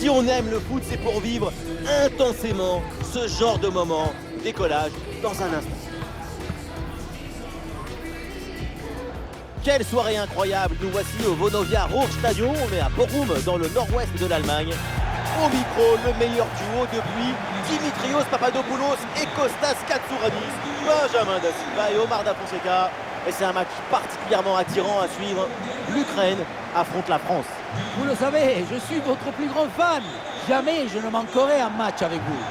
Si on aime le foot, c'est pour vivre intensément ce genre de moment. Décollage dans un instant. Quelle soirée incroyable. Nous voici au Vonovia Ruhrstadion. On est à Bochum, dans le nord-ouest de l'Allemagne. Au micro, le meilleur duo depuis Dimitrios Papadopoulos et Kostas Katsouranis, Benjamin Da Silva et Omar Da Fonseca. Et c'est un match particulièrement attirant à suivre. L'Ukraine affronte la France. Vous le savez, je suis votre plus grand fan. Jamais je ne manquerai un match avec vous.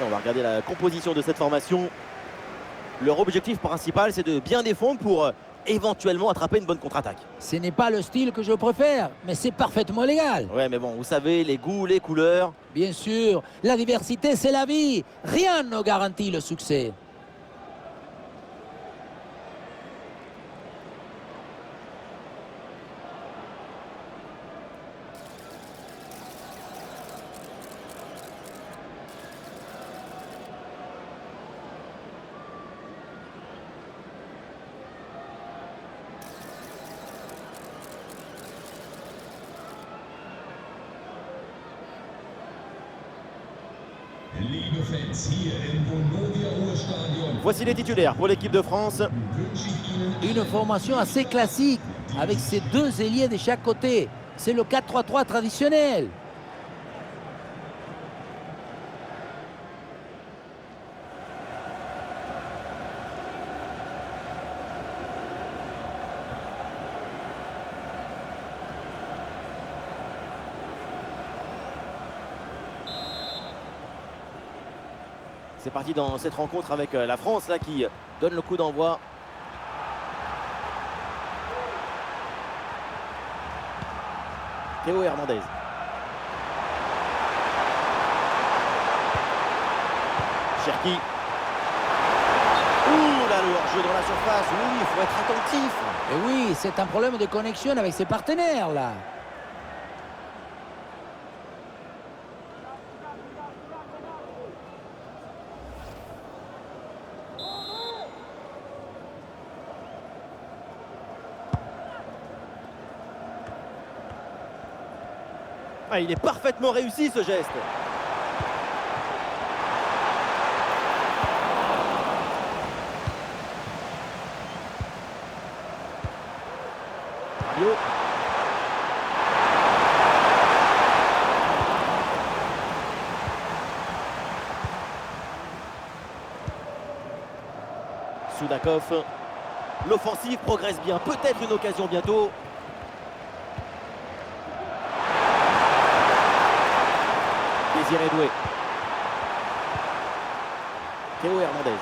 On va regarder la composition de cette formation. Leur objectif principal, c'est de bien défendre pour éventuellement attraper une bonne contre-attaque. Ce n'est pas le style que je préfère, mais c'est parfaitement légal. Ouais, mais bon, vous savez, les goûts, les couleurs. Bien sûr, la diversité, c'est la vie. Rien ne garantit le succès. Voici les titulaires pour l'équipe de France. Une formation assez classique, avec ces deux ailiers de chaque côté. C'est le 4-3-3 traditionnel. C'est parti dans cette rencontre avec la France là, qui donne le coup d'envoi. Théo Hernandez. Cherki. Ouh là, le hors-jeu dans la surface. Oui, il faut être attentif. Et oui, c'est un problème de connexion avec ses partenaires là. Ah, il est parfaitement réussi ce geste. Rabiot. Soudakov. L'offensive progresse bien. Peut-être une occasion bientôt. Désiré Doué. Théo Hernandez.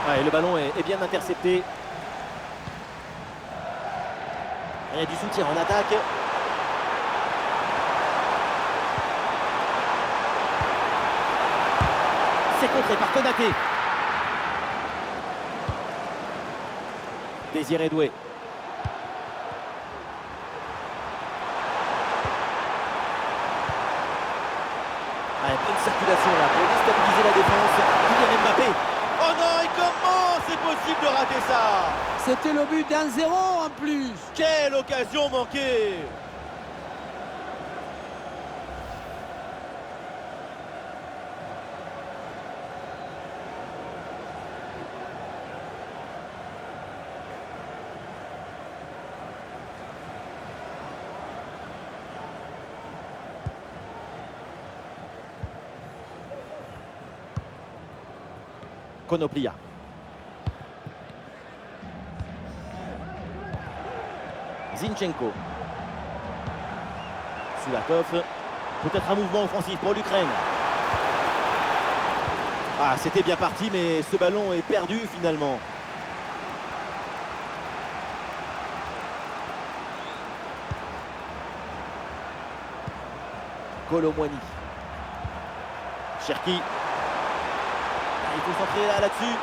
Ouais, le ballon est bien intercepté. Il y a du soutien en attaque. C'est contré par Konaté. Désiré Doué. Une circulation là pour déstabiliser la défense. Kylian Mbappé. Oh non, et comment c'est possible de rater ça? C'était le but d'1-0 en plus. Quelle occasion manquée! Konoplia. Zinchenko. Sulatov. Peut-être un mouvement offensif pour l'Ukraine. Ah, c'était bien parti, mais ce ballon est perdu finalement. Colomwani. Cherki. Il faut centrer là-dessus.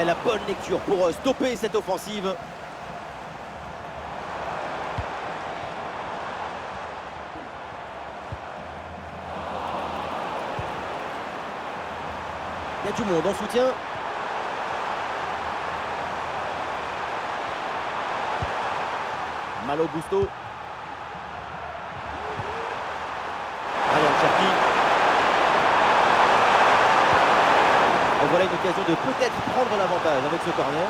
La bonne lecture pour stopper cette offensive. Il y a du monde en soutien. Malo Gusto. Ryan Cherki. Et voilà une occasion de peut-être prendre l'avantage avec ce corner.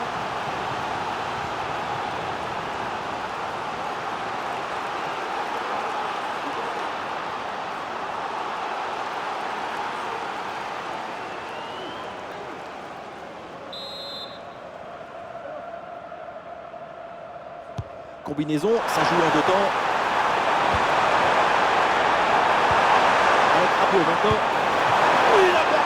Combinaison, ça joue en deux temps. Avec Rabiot maintenant. Oui, la parade!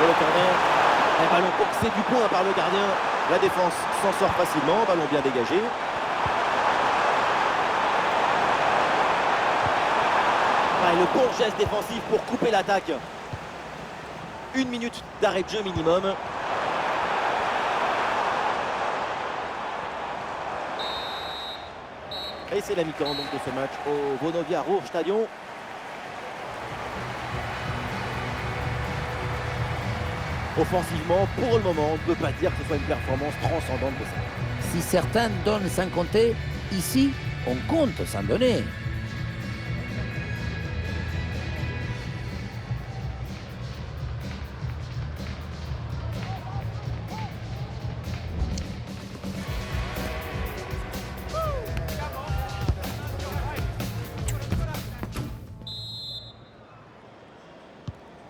Le corner, un ballon boxé du point par le gardien. La défense s'en sort facilement, ballon bien dégagé. Et le bon geste défensif pour couper l'attaque. 1 minute d'arrêt de jeu minimum. Et c'est la mi-temps donc de ce match au Vonovia Ruhrstadion. Offensivement, pour le moment, on ne peut pas dire que ce soit une performance transcendante de ça. Si certains donnent sans compter, ici, on compte sans donner.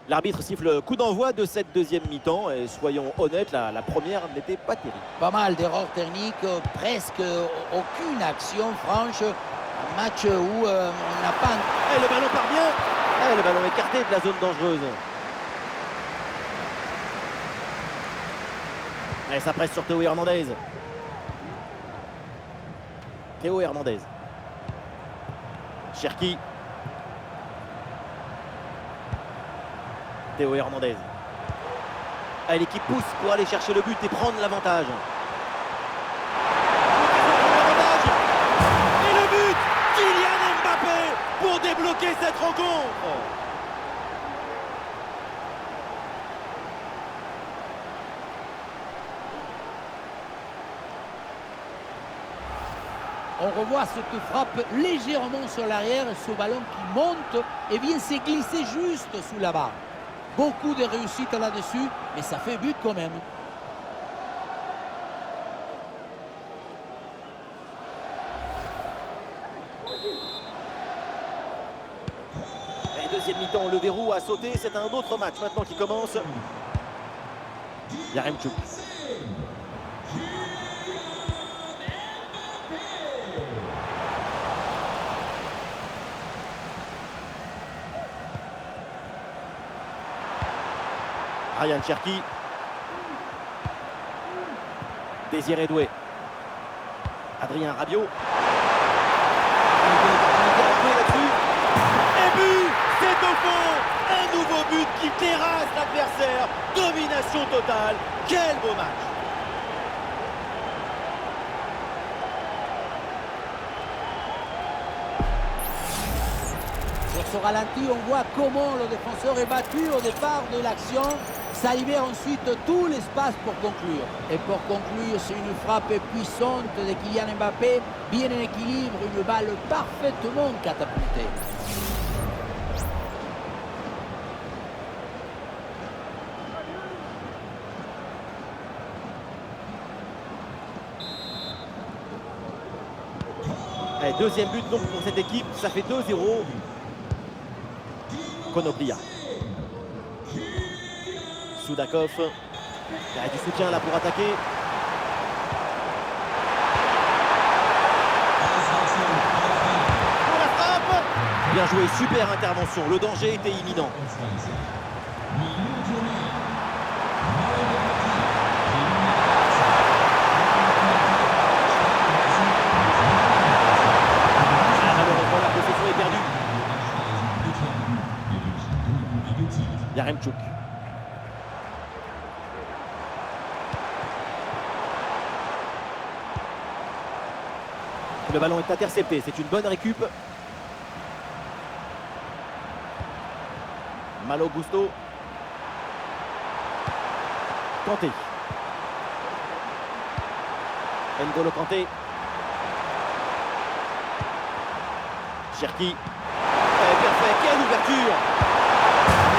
L'arbitre siffle le coup d'envoi de cette deuxième mi-temps et soyons honnêtes, la première n'était pas terrible. Pas mal d'erreurs techniques, presque aucune action franche. Un match où on n'a pas... Et le ballon part bien. Et le ballon écarté de la zone dangereuse. Et ça presse sur Théo Hernandez. Théo Hernandez. Cherki. Théo Hernandez. Ah, l'équipe pousse pour aller chercher le but et prendre l'avantage. Et le but, Kylian Mbappé pour débloquer cette rencontre. On revoit cette frappe légèrement sur l'arrière, ce ballon qui monte et vient se glisser juste sous la barre. Beaucoup de réussite là-dessus, mais ça fait but quand même. Et deuxième mi-temps, le verrou a sauté. C'est un autre match maintenant qui commence. Yaremchuk. Ryan Cherki. Désiré Doué. Adrien Rabiot. Et but, c'est au fond. Un nouveau but qui terrasse l'adversaire. Domination totale. Quel beau match. Sur ce ralenti, on voit comment le défenseur est battu au départ de l'action. Ça libère ensuite tout l'espace pour conclure. Et pour conclure, c'est une frappe puissante de Kylian Mbappé, bien en équilibre, une balle parfaitement catapultée. Allez, deuxième but donc pour cette équipe, ça fait 2-0. Konoplia. Soudakov. Il y a du soutien là pour attaquer. Pour la frappe. Bien joué, super intervention. Le danger était imminent. Malheureusement, la possession est perdue. Yaremchuk. Le ballon est intercepté, c'est une bonne récup. Malo Gusto. Kanté. N'Golo Kanté. Cherki. Parfait, quelle ouverture!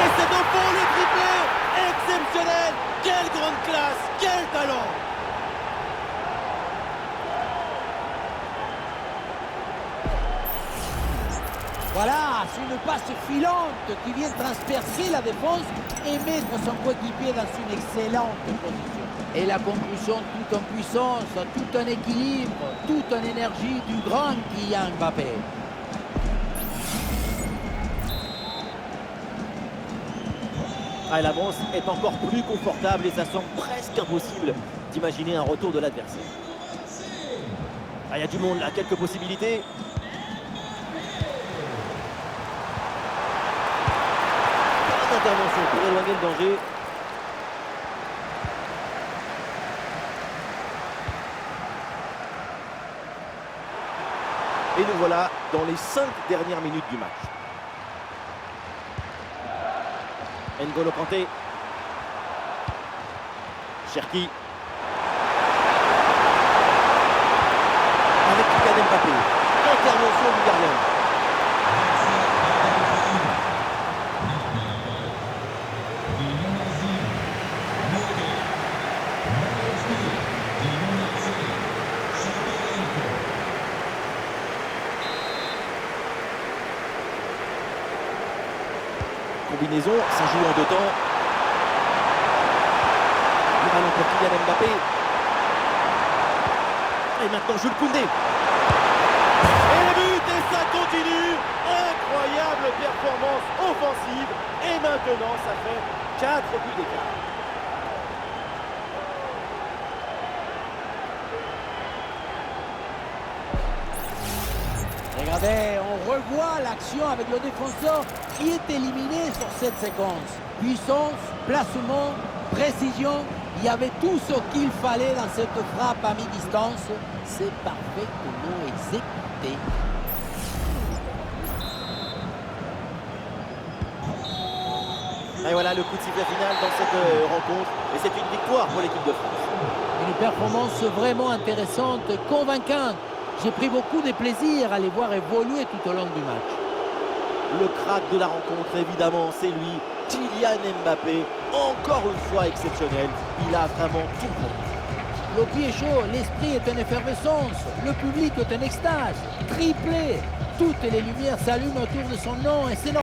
Et c'est au fond le triplé! Exceptionnel! Quelle grande classe! Quel talent! Voilà, c'est une passe filante qui vient transpercer la défense et mettre son coéquipier dans une excellente position. Et la conclusion, tout en puissance, tout en équilibre, toute en énergie du grand Kylian Mbappé. Ah, l'avance est encore plus confortable et ça semble presque impossible d'imaginer un retour de l'adversaire. Ah, il y a du monde là, quelques possibilités. Intervention pour éloigner le danger. Et nous voilà dans les 5 dernières minutes du match. N'Golo Kanté. Cherki. Avec Kylian Mbappé. Intervention du gardien. Combinaison, ça joue en 2 temps. Le ballon pour Kylian Mbappé. Et maintenant Jules Koundé. Et le but, et ça continue. Incroyable performance offensive. Et maintenant, ça fait 4 buts d'écart. Regardez, on revoit l'action avec le défenseur qui est éliminé sur cette séquence. Puissance, placement, précision, il y avait tout ce qu'il fallait dans cette frappe à mi-distance. C'est parfaitement exécuté. Et voilà le coup de sifflet final dans cette rencontre. Et c'est une victoire pour l'équipe de France. Une performance vraiment intéressante, convaincante. J'ai pris beaucoup de plaisir à les voir évoluer tout au long du match. Le crack de la rencontre, évidemment, c'est lui, Kylian Mbappé. Encore une fois exceptionnel. Il a vraiment tout compris. Le pied chaud, l'esprit est en effervescence, le public est en extase. Triplé, toutes les lumières s'allument autour de son nom et c'est